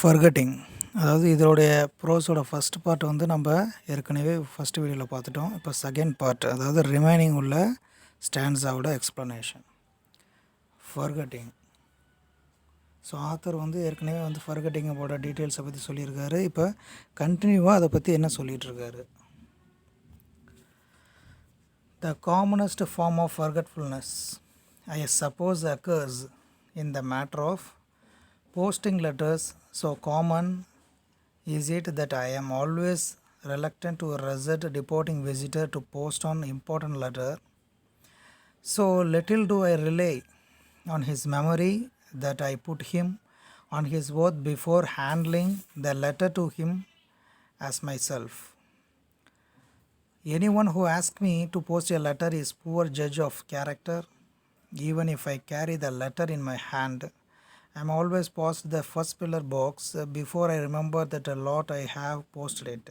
Forgetting அதாவது இதோடைய ப்ரோஸோட first part வந்து நம்ம ஏற்கனவே ஃபஸ்ட் வீடியோவில் பார்த்துட்டோம். இப்போ செகண்ட் பார்ட், அதாவது ரிமைனிங் உள்ள ஸ்டான்ஸாவோட எக்ஸ்ப்ளனேஷன். ஃபர்கட்டிங். ஸோ ஆத்தர் வந்து ஏற்கனவே வந்து ஃபர்கட்டிங்கோட டீட்டெயில்ஸை பற்றி சொல்லியிருக்காரு. இப்போ கண்டினியூவாக அதை பற்றி என்ன சொல்லிகிட்ருக்காரு. The commonest form of forgetfulness I suppose occurs in the matter of posting letters. So common is it that I am always reluctant to resist deporting visitor to post on important letter. So little do I rely on his memory that I put him on his word before handling the letter to him as myself. Anyone who asks me to post a letter is poor judge of character. Even if I carry the letter in my hand, I am always past the first pillar box before I remember that a lot I have posted it.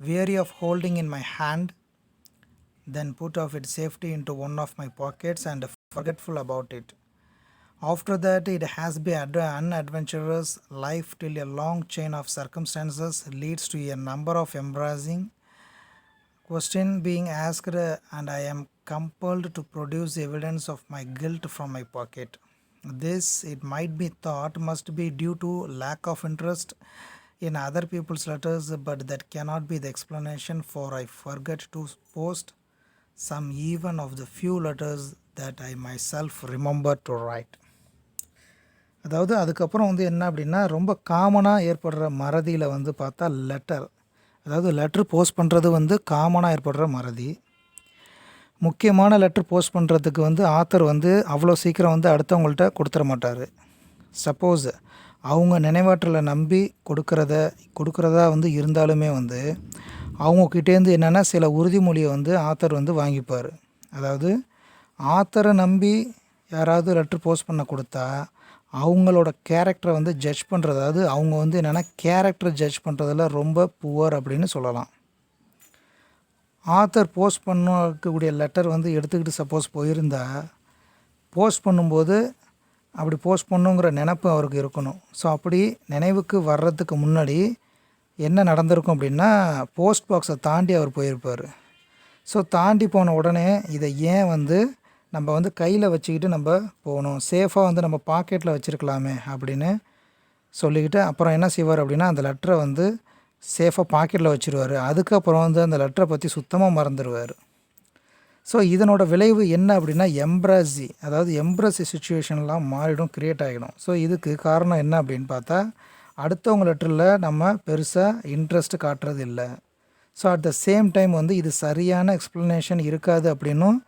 Weary of holding in my hand, then put off its safety into one of my pockets and forgetful about it. After that, it has been an unadventurous life till a long chain of circumstances leads to a number of embarrassing question being asked, and I am compelled to produce evidence of my guilt from my pocket. This, it might be thought, must be due to lack of interest in other people's letters, but that cannot be the explanation, for I forget to post some even of the few letters that I myself remember to write. அதாவது அதுக்கப்புறம் வந்து என்ன அப்படின்னா, ரொம்ப காமனாக ஏற்படுற மறதியில் வந்து பார்த்தா லெட்டர், அதாவது லெட்ரு போஸ்ட் பண்ணுறது வந்து காமனாக ஏற்படுற மறதி. முக்கியமான லெட்ரு போஸ்ட் பண்ணுறதுக்கு வந்து ஆத்தர் வந்து அவ்வளோ சீக்கிரம் வந்து அடுத்தவங்கள்ட்ட கொடுத்துட மாட்டார். சப்போஸ் அவங்க நினைவாற்றலை நம்பி கொடுக்குறதா வந்து இருந்தாலுமே வந்து அவங்கக்கிட்டேருந்து என்னென்னா சில உறுதிமொழியை வந்து ஆத்தர் வந்து வாங்கிப்பார். அதாவது ஆத்தரை நம்பி யாராவது லெட்ரு போஸ்ட் பண்ண கொடுத்தா அவங்களோட கேரக்டரை வந்து ஜட்ஜ் பண்ணுறது, அதாவது அவங்க வந்து என்னென்னா கேரக்டரை ஜட்ஜ் பண்ணுறதில் ரொம்ப புவர் அப்படின்னு சொல்லலாம். ஆத்தர் போஸ்ட் பண்ணக்கூடிய லெட்டர் வந்து எடுத்துக்கிட்டு சப்போஸ் போயிருந்தால் போஸ்ட் பண்ணும்போது அப்படி போஸ்ட் பண்ணுங்கிற நினப்பு அவருக்கு இருக்கணும். ஸோ அப்படி நினைவுக்கு வர்றதுக்கு முன்னாடி என்ன நடந்திருக்கும் அப்படின்னா, போஸ்ட் பாக்ஸை தாண்டி அவர் போயிருப்பார். ஸோ தாண்டி போன உடனே இதை ஏன் வந்து நம்ம வந்து கையில் வச்சுக்கிட்டு நம்ம போகணும், சேஃபாக வந்து நம்ம பாக்கெட்டில் வச்சுருக்கலாமே அப்படின்னு சொல்லிக்கிட்டு அப்புறம் என்ன செய்வார் அப்படின்னா, அந்த லெட்டரை வந்து சேஃபாக பாக்கெட்டில் வச்சுருவார். அதுக்கப்புறம் வந்து அந்த லெட்டரை பற்றி சுத்தமாக மறந்துடுவார். ஸோ இதனோட விளைவு என்ன அப்படின்னா எம்ப்ரஸி, அதாவது எம்ப்ரஸி சுச்சுவேஷன்லாம் மாறிடும், க்ரியேட் ஆகிடும். ஸோ இதுக்கு காரணம் என்ன அப்படின்னு பார்த்தா, அடுத்தவங்க லெட்டரில் நம்ம பெருசாக இன்ட்ரெஸ்ட்டு காட்டுறது இல்லை. So at the same time வந்து இது சரியான எக்ஸ்ப்ளனேஷன் இருக்காது அப்படின்னும்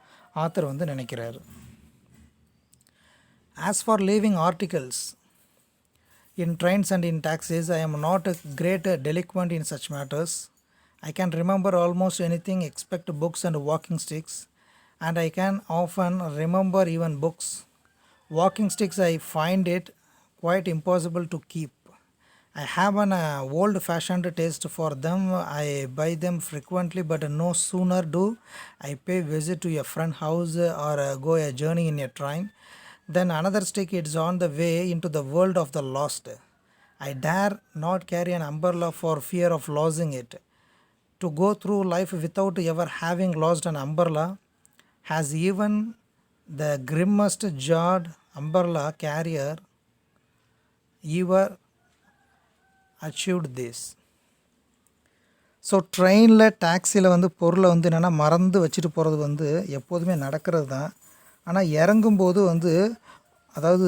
ஆத்தர் வந்து நினைக்கிறார். As for leaving articles in trains and in taxis, I am not a great delinquent in such matters. I can remember almost anything except books and walking sticks, and I can often remember even books. Walking sticks, I find it quite impossible to keep. I have an old-fashioned taste for them. I buy them frequently, but no sooner do I pay visit to a friend's house or go a journey in a train, then another stick is on the way into the world of the lost. I dare not carry an umbrella for fear of losing it. To go through life without ever having lost an umbrella, has even the grimmest jawed umbrella carrier ever achieved this. So ட்ரெயினில் டாக்ஸியில் வந்து பொருளை வந்து என்னென்னா மறந்து வச்சுட்டு போகிறது வந்து எப்போதுமே நடக்கிறது தான். ஆனால் இறங்கும்போது வந்து அதாவது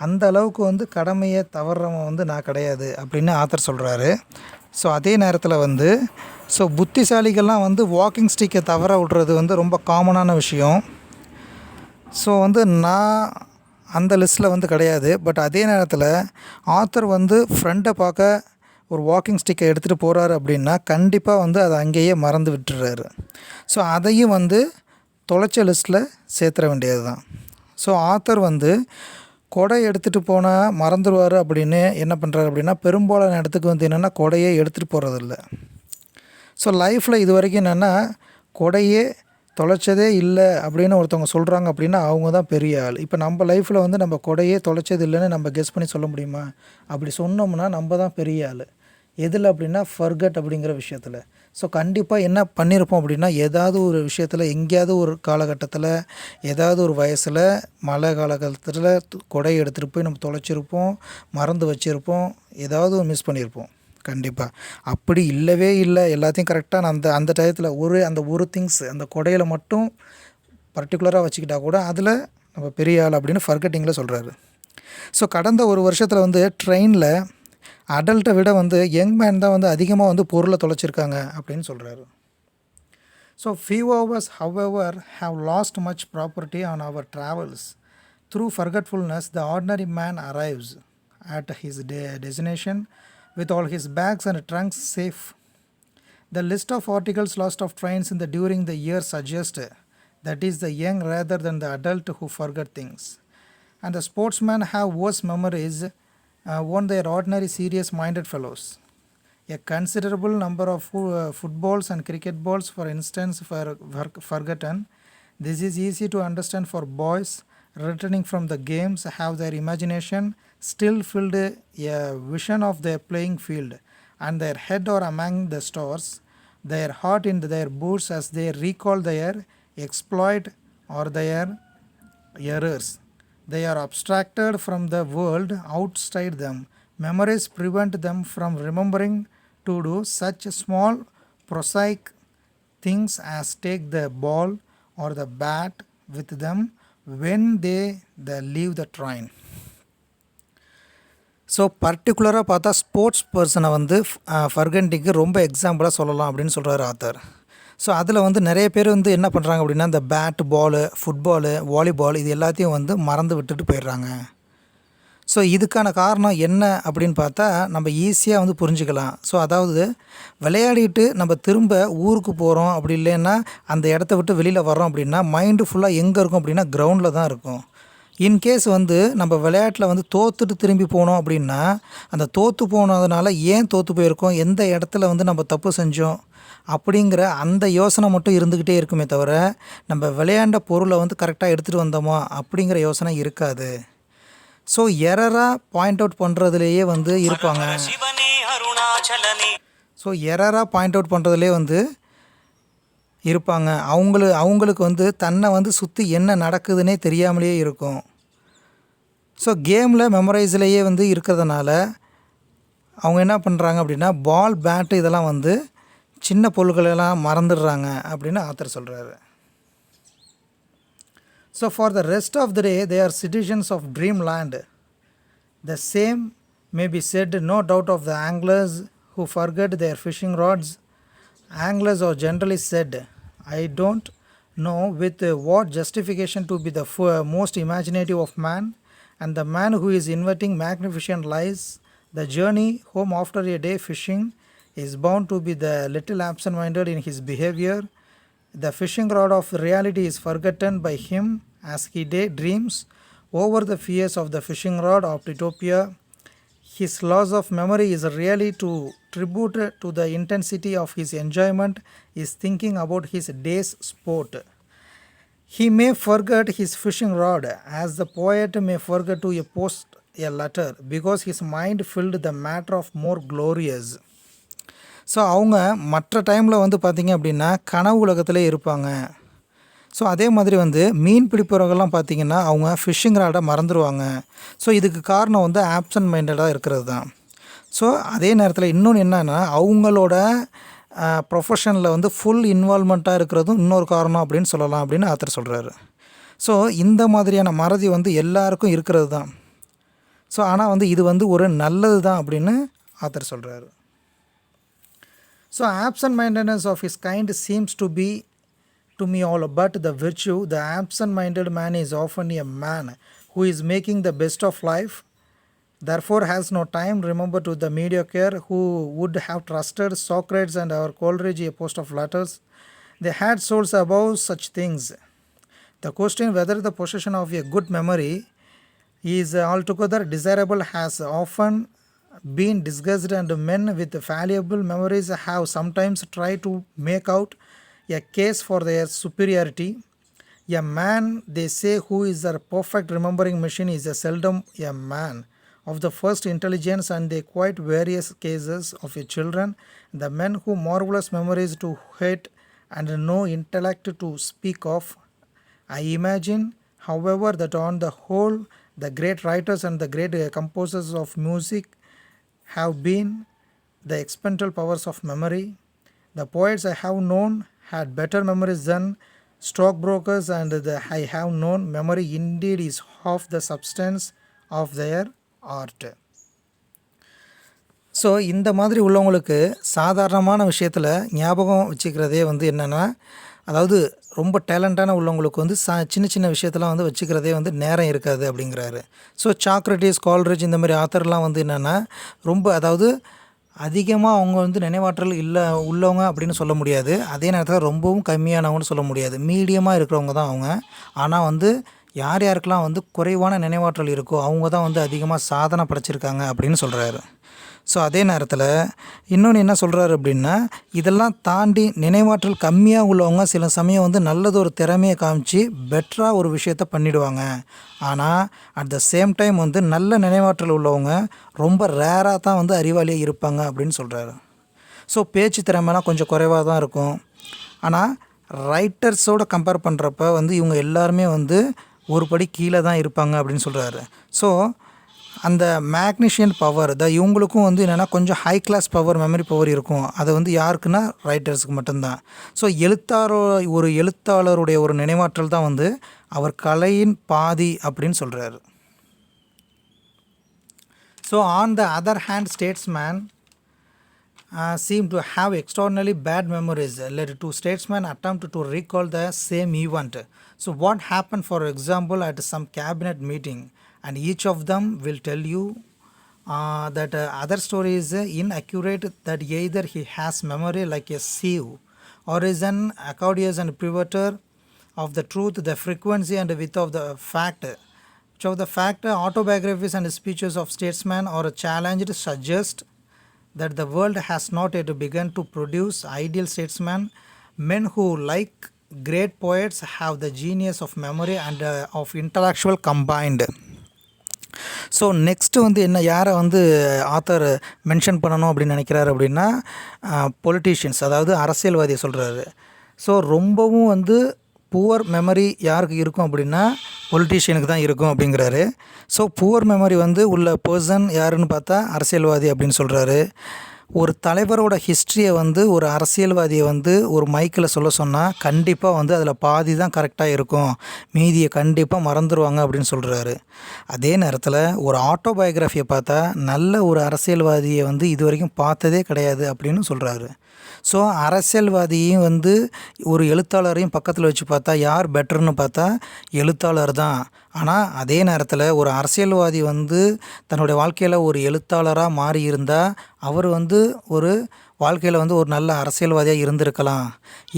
அந்த அளவுக்கு வந்து கடமையை தவறுறவன் வந்து நான் கிடையாது அப்படின்னு ஆத்தர் சொல்கிறாரு. ஸோ அதே நேரத்தில் வந்து புத்திசாலிகள்லாம் வந்து வாக்கிங் ஸ்டிக்கை தவற விட்றது வந்து ரொம்ப காமனான விஷயம். ஸோ வந்து நான் அந்த லிஸ்ட்டில் வந்து கிடையாது. பட் அதே நேரத்தில் ஆத்தர் வந்து ஃப்ரெண்டை பார்க்க ஒரு வாக்கிங் ஸ்டிக்கை எடுத்துகிட்டு போகிறாரு அப்படின்னா கண்டிப்பாக வந்து அதை அங்கேயே மறந்து விட்டுறாரு. ஸோ அதையும் வந்து தொலைச்ச லிஸ்ட்டில் சேர்த்துற வேண்டியது தான். ஸோ ஆத்தர் வந்து கொடை எடுத்துகிட்டு போனால் மறந்துடுவார் அப்படின்னு என்ன பண்ணுறாரு அப்படின்னா, பெரும்பாலான இடத்துக்கு வந்து என்னென்னா கொடையே எடுத்துகிட்டு போகிறதில்ல. ஸோ லைஃப்பில் இது வரைக்கும் என்னென்னா கொடையே தொலைச்சதே இல்லை அப்படின்னு ஒருத்தவங்க சொல்கிறாங்க அப்படின்னா அவங்க தான் பெரிய ஆள். இப்போ நம்ம லைஃப்பில் வந்து நம்ம கொடையே தொலைச்சது இல்லைன்னு நம்ம கெஸ் பண்ணி சொல்ல முடியுமா? அப்படி சொன்னோம்னா நம்ம தான் பெரிய ஆள். எதில் அப்படின்னா ஃபர்கட் அப்படிங்கிற விஷயத்தில். ஸோ கண்டிப்பாக என்ன பண்ணியிருப்போம் அப்படின்னா, ஏதாவது ஒரு விஷயத்தில் எங்கேயாவது ஒரு காலகட்டத்தில் ஏதாவது ஒரு வயசில் மழை காலகட்டத்தில் கொடை எடுத்துகிட்டு போய் நம்ம தொலைச்சிருப்போம், மறந்து வச்சுருப்போம், ஏதாவது ஒரு மிஸ் பண்ணியிருப்போம் கண்டிப்பாக. அப்படி இல்லவே இல்லை, எல்லாத்தையும் கரெக்டாக அந்த அந்த டயத்தில் அந்த ஒரு திங்ஸ் அந்த கொடையில் மட்டும் பர்டிகுலராக வச்சுக்கிட்டா கூட அதில் நம்ம பெரிய ஆள் அப்படின்னு ஃபர்கட்டிங்கில் சொல்கிறாரு. ஸோ கடந்த ஒரு வருஷத்தில் வந்து ட்ரெயினில் அடல்ட்டை விட வந்து யங் மேன் தான் வந்து அதிகமாக வந்து பொருளை தொலைச்சிருக்காங்க அப்படின்னு சொல்கிறாரு. So few of us however have lost much property on our travels. Through forgetfulness the ordinary man arrives at his destination with all his bags and trunks safe. The list of articles lost of trains during the year suggests that is the young rather than the adult who forget things. And the sportsmen have worse memories than their ordinary serious-minded fellows. A considerable number of footballs and cricket balls, for instance, were forgotten. This is easy to understand for boys returning from the games have their imagination still filled a vision of their playing field, and their head are among the stars, their heart in their boots as they recall their exploit or their errors. They are abstracted from the world outside them. Memories prevent them from remembering to do such small prosaic things as take the ball or the bat with them when they leave the train. So பர்டிகுலராக பார்த்தா sports பர்சனை வந்து ஃபர்கண்டிங்க்கு ரொம்ப எக்ஸாம்பிளாக சொல்லலாம் அப்படின்னு சொல்கிறார் author. So அதில் வந்து நிறைய பேர் வந்து என்ன பண்ணுறாங்க அப்படின்னா, இந்த பேட் பாலு, ஃபுட்பாலு, வாலிபால் இது எல்லாத்தையும் வந்து மறந்து விட்டுட்டு போயிடுறாங்க. ஸோ இதுக்கான காரணம் என்ன அப்படின்னு பார்த்தா நம்ம ஈஸியாக வந்து புரிஞ்சுக்கலாம். ஸோ அதாவது விளையாடிட்டு நம்ம திரும்ப ஊருக்கு போகிறோம், அப்படி இல்லைன்னா அந்த இடத்த விட்டு வெளியில் வர்றோம் அப்படின்னா மைண்டு ஃபுல்லாக எங்கே இருக்கும் அப்படின்னா கிரவுண்டில் தான் இருக்கும். இன்கேஸ் வந்து நம்ம விளையாட்டில் வந்து தோற்றுட்டு திரும்பி போனோம் அப்படின்னா அந்த தோற்று போனதுனால ஏன் தோற்று போயிருக்கோம், எந்த இடத்துல வந்து நம்ம தப்பு செஞ்சோம் அப்படிங்கிற அந்த யோசனை மட்டும் இருந்துக்கிட்டே இருக்குமே தவிர நம்ம விளையாண்ட பொருளை வந்து கரெக்டாக எடுத்துகிட்டு வந்தோமா அப்படிங்கிற யோசனை இருக்காது. ஸோ எரராக பாயிண்ட் அவுட் பண்ணுறதுலேயே வந்து இருப்பாங்க. ஸோ எரராக பாயிண்ட் அவுட் பண்ணுறதுலே வந்து இருப்பாங்க. அவங்களுக்கு வந்து தன்னை வந்து சுற்றி என்ன நடக்குதுன்னே தெரியாமலேயே இருக்கும். ஸோ கேமில் மெமரைஸ்லேயே வந்து இருக்கிறதுனால அவங்க என்ன பண்ணுறாங்க அப்படின்னா பால், பேட்டு இதெல்லாம் வந்து சின்ன பொருட்களெல்லாம் மறந்துடுறாங்க அப்படின்னு ஆத்தர் சொல்கிறாரு. So for the rest of the day they are citizens of dreamland. The same may be said no doubt of the anglers who forget their fishing rods. Anglers are generally said, I don't know with what justification, to be the most imaginative of man, and the man who is inventing magnificent lies. The journey home after a day fishing is bound to be the little absent-minded in his behavior. The fishing rod of reality is forgotten by him as he dreams over the fears of the fishing rod of utopia. His loss of memory is really to tribute to the intensity of his enjoyment is thinking about his day's sport. He may forget his fishing rod as the poet may forget to post a letter because his mind filled the matter of more glorious. So அவங்க மற்ற டைமில் வந்து பார்த்திங்க அப்படின்னா கனவு உலகத்திலே இருப்பாங்க. So அதே மாதிரி வந்து மீன் பிடிப்பவர்கள்லாம் பார்த்திங்கன்னா அவங்க ஃபிஷ்ஷிங் ராடை மறந்துடுவாங்க. ஸோ இதுக்கு காரணம் வந்து ஆப்சன்ட் மைண்டடாக இருக்கிறது தான். ஸோ அதே நேரத்தில் இன்னொன்று என்னென்னா அவங்களோட ப்ரொஃபஷனில் வந்து ஃபுல் இன்வால்மெண்ட்டாக இருக்கிறதும் இன்னொரு காரணம் அப்படின்னு சொல்லலாம் அப்படின்னு ஆத்தர் சொல்கிறாரு. ஸோ இந்த மாதிரியான மறதி வந்து எல்லாருக்கும் இருக்கிறது தான். ஸோ ஆனால் வந்து இது வந்து ஒரு நல்லது தான் அப்படின்னு ஆத்தர் சொல்கிறாரு. So absent-mindedness of his kind seems to be to me all but the virtue. The absent-minded man is often a man who is making the best of life, therefore has no time. Remember to the mediocre who would have trusted Socrates and our Coleridge a post of letters. They had souls above such things. The question whether the possession of a good memory is altogether desirable has often been discussed, and men with fallible memories have sometimes tried to make out a case for their superiority. A man, they say, who is a perfect remembering machine is a seldom a man of the first intelligence, and they quite various cases of your children, the men who marvelous memories to hate and no intellect to speak of. I imagine, however, that on the whole, the great writers and the great composers of music have been the expendable powers of memory. The poets I have known had better memories than stockbrokers, and I have known memory indeed is half the substance of their art. So இந்த மாதிரி உள்ளவங்களுக்கு சாதாரணமான விஷயத்தில் ஞாபகம் வச்சுக்கிறதே வந்து என்னென்னா, அதாவது ரொம்ப டேலண்டான உள்ளவங்களுக்கு வந்து சின்ன சின்ன விஷயத்தெல்லாம் வந்து வச்சுக்கிறதே வந்து நேரம் இருக்காது அப்படிங்கிறாரு. ஸோ சாக்ரட்டிஸ், கால்ரிட்ஜ் இந்த மாதிரி ஆத்தர்லாம் வந்து என்னென்னா ரொம்ப, அதாவது அதிகமாக அவங்க வந்து நினைவாற்றல் உள்ளவங்க அப்படின்னு சொல்ல முடியாது, அதே நேரத்தில் ரொம்பவும் கம்மியானவங்கன்னு சொல்ல முடியாது, மீடியமாக இருக்கிறவங்க தான் அவங்க. ஆனால் வந்து யார் யாருக்கெல்லாம் வந்து குறைவான நினைவாற்றல் இருக்கோ அவங்க தான் வந்து அதிகமாக சாதனை படைச்சிருக்காங்க அப்படின்னு சொல்கிறாரு. ஸோ அதே நேரத்தில் இன்னொன்று என்ன சொல்கிறாரு அப்படின்னா, இதெல்லாம் தாண்டி நினைவாற்றல் கம்மியாக உள்ளவங்க சில சமயம் வந்து நல்லது ஒரு திறமையை காமிச்சு பெட்டராக ஒரு விஷயத்த பண்ணிவிடுவாங்க. ஆனால் அட் த சேம் டைம் வந்து நல்ல நினைவாற்றல் உள்ளவங்க ரொம்ப ரேராக தான் வந்து அறிவாளியாக இருப்பாங்க அப்படின்னு சொல்கிறாரு. ஸோ பேச்சு திறமைலாம் கொஞ்சம் குறைவாக தான் இருக்கும். ஆனால் ரைட்டர்ஸோடு கம்பேர் பண்ணுறப்ப வந்து இவங்க எல்லாருமே வந்து ஒரு படி கீழே தான் இருப்பாங்க அப்படின்னு சொல்கிறாரு. ஸோ அந்த மேக்னிஷியன் பவர் இவங்களுக்கும் வந்து என்னென்னா கொஞ்சம் high class power, memory power இருக்கும். அது வந்து யாருக்குன்னா ரைட்டர்ஸுக்கு மட்டும்தான். ஸோ ஒரு எழுத்தாளருடைய ஒரு நினைவாற்றல் தான் வந்து அவர் கலையின் பாதி அப்படின்னு சொல்கிறாரு. So on the other hand statesman seem to have extraordinarily bad memories. Let two statesmen attempt to recall the same event. So what happened, for example, at some cabinet meeting, and each of them will tell you that other story is inaccurate, that either he has memory like a sieve or is an accordion and privator of the truth, the frequency and width of the fact. Which of the fact, autobiographies and speeches of statesmen are challenged suggest that the world has not yet begun to produce ideal statesmen, men who, like great poets, have the genius of memory and of intellectual combined. So next வந்து யாரை வந்து author mention பண்ணணும் அப்படின்னு நினைக்கிறாரு அப்படின்னா, politicians, அதாவது அரசியல்வாதியை சொல்கிறாரு. So ரொம்பவும் வந்து புவர் மெமரி யாருக்கு இருக்கும் அப்படின்னா பொலிட்டீஷியனுக்கு தான் இருக்கும் அப்படிங்கிறாரு. ஸோ புவர் மெமரி வந்து உள்ள பர்சன் யாருன்னு பார்த்தா அரசியல்வாதி அப்படின்னு சொல்கிறாரு. ஒரு தலைவரோட ஹிஸ்ட்ரியை வந்து ஒரு அரசியல்வாதியை வந்து ஒரு மைக்கில் சொல்ல சொன்னால் கண்டிப்பாக வந்து அதில் பாதி தான் கரெக்டாக இருக்கும், மீதியை கண்டிப்பாக மறந்துடுவாங்க அப்படின்னு சொல்கிறாரு. அதே நேரத்தில் ஒரு ஆட்டோபயோகிராஃபியை பார்த்தா நல்ல ஒரு அரசியல்வாதியை வந்து இது வரைக்கும் பார்த்ததே கிடையாது அப்படின்னு சொல்கிறாரு. ஸோ அரசியல்வாதியும் வந்து ஒரு எழுத்தாளரையும் பக்கத்தில் வச்சு பார்த்தா யார் பெட்டர்னு பார்த்தா எழுத்தாளர் தான். ஆனால் அதே நேரத்தில் ஒரு அரசியல்வாதி வந்து தன்னுடைய வாழ்க்கையில் ஒரு எழுத்தாளராக மாறி இருந்தால் அவர் வந்து ஒரு வாழ்க்கையில் வந்து ஒரு நல்ல அரசியல்வாதியாக இருந்திருக்கலாம்.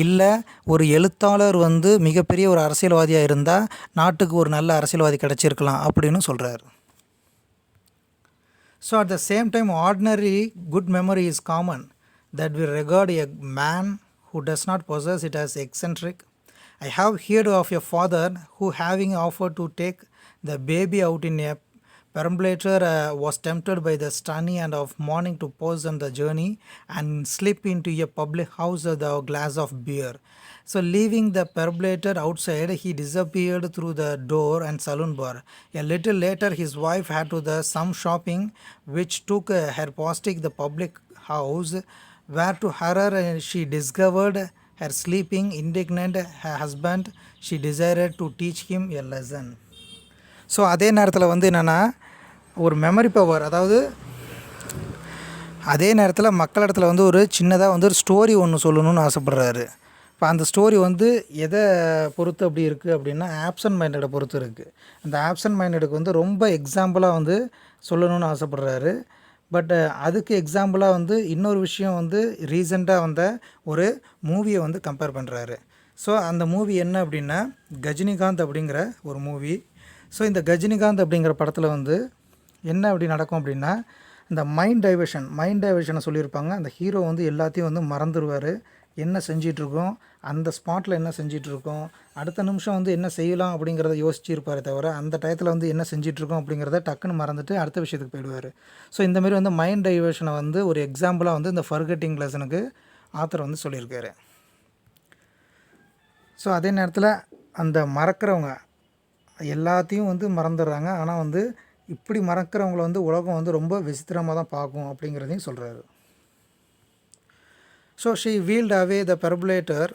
இல்லை ஒரு எழுத்தாளர் வந்து மிகப்பெரிய ஒரு அரசியல்வாதியாக இருந்தால் நாட்டுக்கு ஒரு நல்ல அரசியல்வாதி கிடச்சிருக்கலாம் அப்படின்னு சொல்கிறார். So at the same time ordinary good memory is common, that we regard a man who does not possess it as eccentric. I have heard of a father who, having offered to take the baby out in a perambulator, was tempted by the stony and of morning to pause on the journey and slip into a public house with a glass of beer. So leaving the perambulator outside, he disappeared through the door and saloon bar. A little later, his wife had to the some shopping, which took her past the public house, where to horror she discovered her sleeping indignant her husband. She desired to teach him a lesson. So அதே நேரத்தில் வந்து என்னென்னா ஒரு memory power, அதாவது அதே நேரத்தில் மக்களிடத்தில் வந்து ஒரு சின்னதாக வந்து ஒரு ஸ்டோரி ஒன்று சொல்லணும்னு ஆசைப்பட்றாரு. இப்போ அந்த ஸ்டோரி வந்து எதை பொறுத்து அப்படி இருக்குது அப்படின்னா ஆப்சன்ட் மைண்டடை பொறுத்து இருக்குது. அந்த ஆப்சன்ட் மைண்டடுக்கு வந்து ரொம்ப எக்ஸாம்பிளாக வந்து சொல்லணும்னு ஆசைப்பட்றாரு. பட் அதுக்கு எக்ஸாம்பிளாக வந்து இன்னொரு விஷயம் வந்து ரீசெண்டாக வந்த ஒரு மூவியை வந்து கம்பேர் பண்ணுறாரு. ஸோ அந்த மூவி என்ன அப்படின்னா கஜினிகாந்த் அப்படிங்கிற ஒரு மூவி. ஸோ இந்த கஜினிகாந்த் அப்படிங்கிற படத்தில் வந்து என்ன அப்படி நடக்கும் அப்படின்னா, இந்த மைண்ட் டைவர்ஷனை சொல்லியிருப்பாங்க. அந்த ஹீரோ வந்து எல்லாத்தையும் வந்து மறந்துடுவார், என்ன செஞ்சிட்ருக்கோம், அந்த ஸ்பாட்டில் என்ன செஞ்சிட்ருக்கோம், அடுத்த நிமிஷம் வந்து என்ன செய்யலாம் அப்படிங்கிறத யோசிச்சிருப்பாரே தவிர அந்த டயத்தில் வந்து என்ன செஞ்சிட்ருக்கோம் அப்படிங்கிறத டக்குன்னு மறந்துட்டு அடுத்த விஷயத்துக்கு போயிடுவார். ஸோ இந்தமாரி வந்து மைண்ட் டைவர்ஷனை வந்து ஒரு எக்ஸாம்பிளாக வந்து இந்த ஃபர்கெட்டிங் லெசனுக்கு ஆத்தர் வந்து சொல்லியிருக்காரு. ஸோ அதே நேரத்தில் அந்த மறக்கிறவங்க எல்லாத்தையும் வந்து மறந்துடுறாங்க. ஆனால் வந்து இப்படி மறக்கிறவங்கள வந்து உலகம் வந்து ரொம்ப விசித்திரமாக தான் பார்க்கும் அப்படிங்கிறதையும் சொல்கிறாரு. So she wheeled away the perambulator,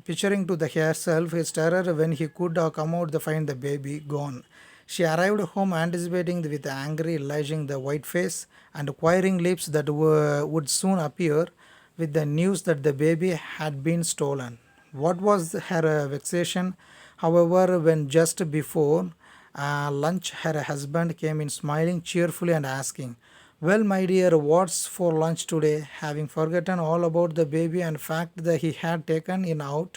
picturing to the herself his terror when he could come out to find the baby gone. She arrived home anticipating with angry lashing the white face and quivering lips that would soon appear with the news that the baby had been stolen. What was her vexation, however, when just before lunch her husband came in smiling cheerfully and asking, "Well, my dear, what's for lunch today?" Having forgotten all about the baby and fact that he had taken it out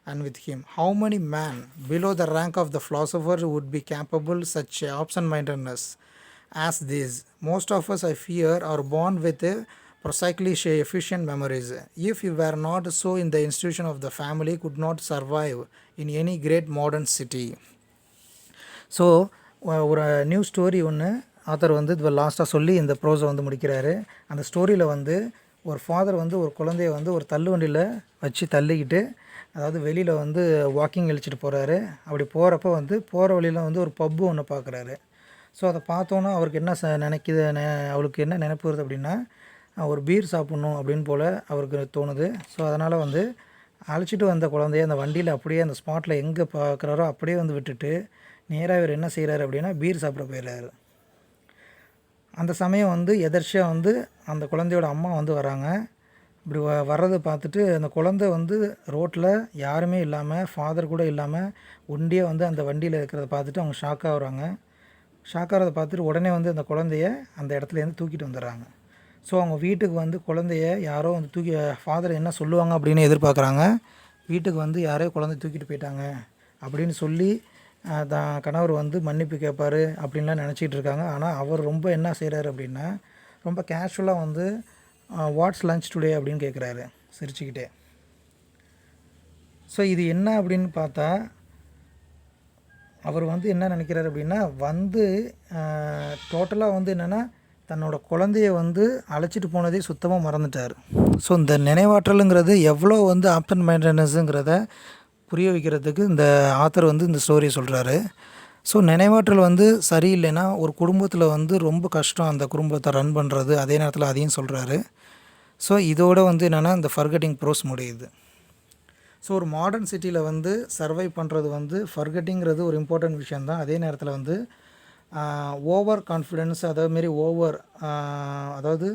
and with him. How many men below the rank of the philosopher would be capable such absent-mindedness as this? Most of us, I fear, are born with prosaically efficient memories. If we were not so in the institution of the family, could not survive in any great modern city. So ஒரு new story ஒன்று author வந்து இது லாஸ்ட்டாக சொல்லி இந்த ப்ரோஸை வந்து முடிக்கிறாரு. அந்த ஸ்டோரியில் வந்து ஒரு ஃபாதர் வந்து ஒரு குழந்தைய வந்து ஒரு தள்ளு வண்டியில் வச்சு தள்ளிக்கிட்டு, அதாவது வெளியில் வந்து வாக்கிங் அழிச்சிட்டு போகிறாரு. அப்படி போகிறப்ப வந்து போகிற வழியில் வந்து ஒரு பப்பு ஒன்று பார்க்குறாரு. ஸோ அதை பார்த்தோன்னா அவருக்கு என்ன நினைக்குது, அவளுக்கு என்ன நினைப்பு வருது அப்படின்னா, ஒரு பீர் சாப்பிட்ணும் அப்படின்னு போல் அவருக்கு தோணுது. ஸோ அதனால் வந்து அழைச்சிட்டு வந்த குழந்தைய அந்த வண்டியில் அப்படியே அந்த ஸ்பாட்டில் எங்கே பார்க்குறாரோ அப்படியே வந்து விட்டுட்டு நேராக இவர் என்ன செய்கிறாரு அப்படின்னா பீர் சாப்பிட போயிடுறாரு. அந்த சமயம் வந்து எதர்ச்சியாக வந்து அந்த குழந்தையோட அம்மா வந்து வராங்க. இப்படி வர்றதை பார்த்துட்டு அந்த குழந்தை வந்து ரோட்டில் யாருமே இல்லாமல், ஃபாதர் கூட இல்லாமல் ஒண்டியாக வந்து அந்த வண்டியில் இருக்கிறத பார்த்துட்டு அவங்க ஷாக்காக வராங்க. ஷாக்காகிறத பார்த்துட்டு உடனே வந்து அந்த குழந்தைய அந்த இடத்துலேருந்து தூக்கிட்டு வந்துடுறாங்க. ஸோ அவங்க வீட்டுக்கு வந்து குழந்தைய யாரோ வந்து ஃபாதர் என்ன சொல்லுவாங்க அப்படின்னு எதிர்பார்க்குறாங்க. வீட்டுக்கு வந்து யாரோ குழந்தை தூக்கிட்டு போயிட்டாங்க அப்படின்னு சொல்லி தான் கணவர் வந்து மன்னிப்பு கேட்பார் அப்படின்லாம் நினச்சிக்கிட்டு இருக்காங்க. ஆனால் அவர் ரொம்ப என்ன செய்கிறாரு அப்படின்னா, ரொம்ப கேஷுவலாக வந்து வாட்ஸ் லன்ச் டுடே அப்படின்னு கேட்குறாரு சிரிச்சுக்கிட்டே. ஸோ இது என்ன அப்படின்னு பார்த்தா, அவர் வந்து என்ன நினைக்கிறாரு அப்படின்னா, வந்து டோட்டலாக வந்து என்னென்னா தன்னோட குழந்தைய வந்து அழைச்சிட்டு போனதே சுத்தமாக மறந்துட்டார். ஸோ இந்த நினைவாற்றலுங்கிறது எவ்வளோ வந்து ஆப்டர் மைண்டட்னஸ்ங்கிறத புரிய வைக்கிறதுக்கு இந்த ஆத்தர் வந்து இந்த ஸ்டோரியை சொல்கிறாரு. ஸோ நினைவாற்றல் வந்து சரியில்லைன்னா ஒரு குடும்பத்தில் வந்து ரொம்ப கஷ்டம் அந்த குடும்பத்தை ரன் பண்ணுறது. அதே நேரத்தில் அதையும் சொல்கிறாரு. ஸோ இதோட வந்து என்னென்னா இந்த ஃபர்கெட்டிங் ப்ரோஸ் முடியுது. ஸோ ஒரு மாடர்ன் சிட்டியில் வந்து சர்வை பண்ணுறது வந்து ஃபர்கெட்டிங்கிறது ஒரு இம்பார்ட்டன்ட் விஷயந்தான். அதே நேரத்தில் வந்து ஓவர் கான்ஃபிடென்ஸ் அதாவது அதாவது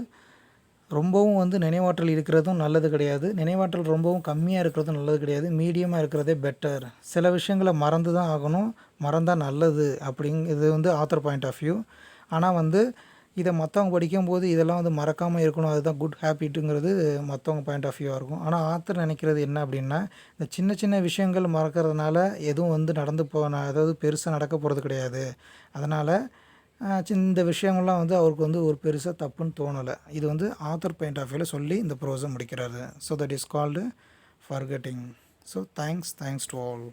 ரொம்பவும் வந்து நினைவாற்றல் இருக்கிறதும் நல்லது கிடையாது, நினைவாற்றல் ரொம்பவும் கம்மியாக இருக்கிறதும் நல்லது கிடையாது, மீடியமாக இருக்கிறதே பெட்டர். சில விஷயங்களை மறந்து தான் ஆகணும், மறந்தால் நல்லது அப்படிங்கிறது வந்து ஆத்தர் பாயிண்ட் ஆஃப் வியூ. ஆனால் வந்து இதை மற்றவங்க படிக்கும்போது இதெல்லாம் வந்து மறக்காமல் இருக்கணும், அதுதான் குட் ஹேபிட்டுங்கிறது மற்றவங்க பாயிண்ட் ஆஃப் வியூவாக இருக்கும். ஆனால் ஆத்தர் நினைக்கிறது என்ன அப்படின்னா, இந்த சின்ன சின்ன விஷயங்கள் மறக்கிறதுனால எதுவும் வந்து அதாவது பெருசாக நடக்க போகிறது கிடையாது. அதனால் இந்த விஷயங்கள்லாம் வந்து அவருக்கு வந்து ஒரு பெருசாக தப்புன்னு தோணலை. இது வந்து ஆத்தர் பாயிண்ட் ஆஃப் வியூவில் சொல்லி இந்த ப்ரோஸை முடிக்கிறாரு. So that is called forgetting. So thanks to all.